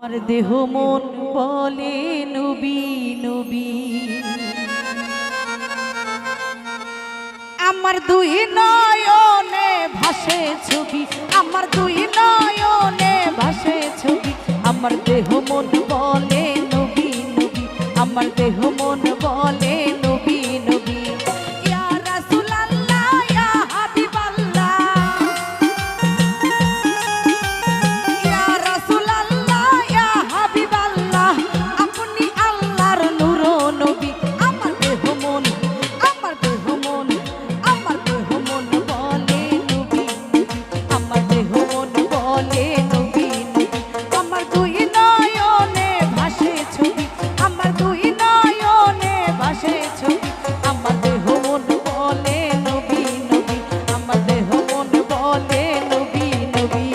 আর দেহ মন বলে নবী নবী, আমার দুই নয়নে ভাসে ছবি, আমার দুই নয়নে ভাসে ছবি, আমার দেহ মন বলে নবী নবী, আমার দেহ মন বলে নবী নবী। ইয়া রাসূলুল্লাহ ইয়া হাবিবাল্লাহ, ইয়া রাসূলুল্লাহ ইয়া হাবিবাল্লাহ, আপনি আল্লাহর নূর নবী। আমার দেহ মন, আমার দেহ মন, আমার দেহ মন বলে নবী নবী, আমার দেহ মন বলে নবী নবী, আমার দুই নয়নে ভাসে ছবি, আমার দুই নয়নে ভাসে ছবি, আমার দেহ মন বলে নবী নবী, আমার দেহ মন বলে নবী নবী।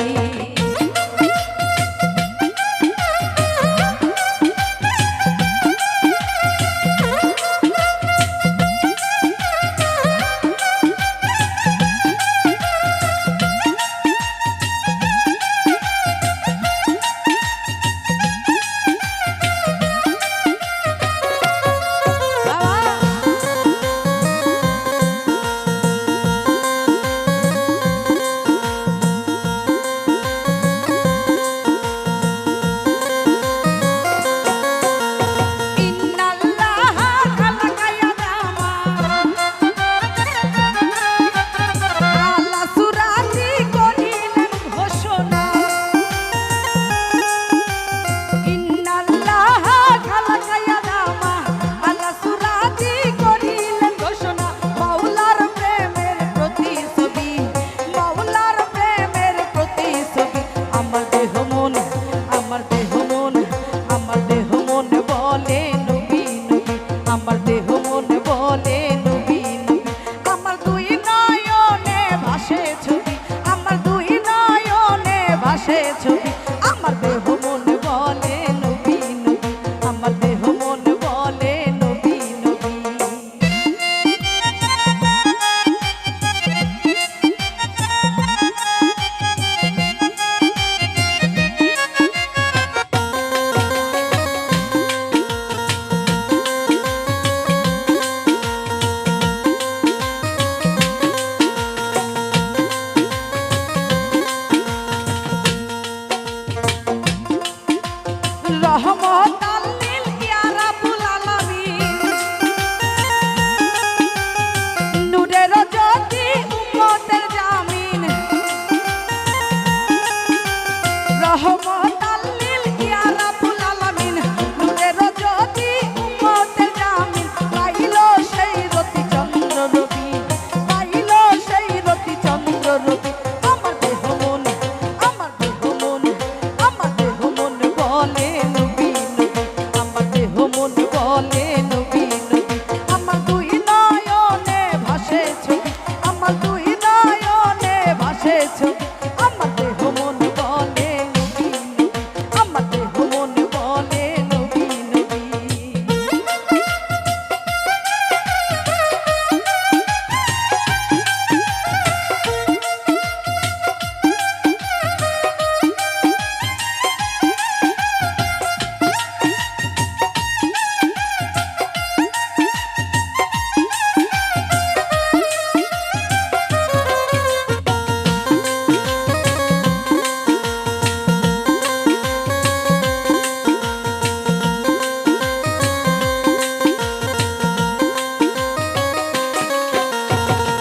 আমার দেহ মন বলে নবী নবী, আমার দুই নয়নে ভাসে ছবি, আমার দুই নয়নে ভাসে ছবি, আমার দেহ মন বলে নবী নবী, আমার দেহ মন বলে নবী নবী। রহমত লিল ইয়া রাব্বুল আলামিন, নূরের জ্যোতি উম্মতের জামিন, রহমত লিল ইয়া রাব্বুল আলামিন, নূরের জ্যোতি উম্মতের জামিন, পাইলো সেই রতি চন্দ্র রবি, পাইলো সেই রতি চন্দ্র রবি, আমার দেহ মন, আমার দেহ মন, আমার দেহ মন বলে নবী নবী, আমার দেহ মন বলে নবী নবী, আমার দুই নয়নে ভাসে ছবি, আমার দুই নয়নে ভাসে ছবি, আমার দেহ মন বলে নবী নবী, আমার দেহ মন বলে নবী নবী।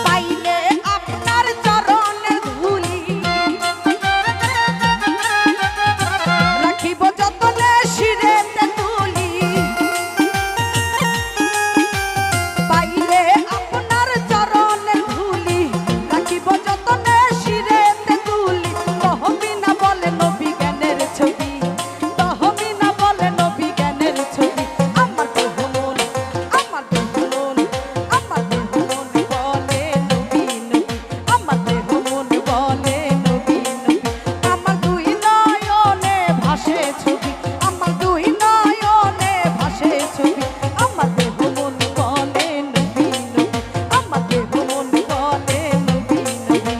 পাইলে আপনার চরণের ধুলি, রাখিব যতনে শিরেতে তুলি, পাইলে আপনার চরণের ধুলি, রাখিব যতনে শিরেতে তুলি, তহবিনা বলে নবী জ্ঞানের ছবি, তহবিনা বলে নবী জ্ঞানের ছবি, আমার দেহ মন, আমার দেহ মন, আমার দেহ মন বলে নবী নবী, আমার দেহ মন বলে নবী নবী, আমার দুই নয়নে ভাসে ছবি, আমার দুই নয়নে ভাসে ছবি, আমার দেহ মন বলে নবী নবী, আমার দেহ মন বলে নবী নবী।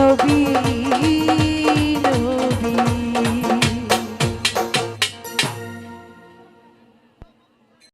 নবী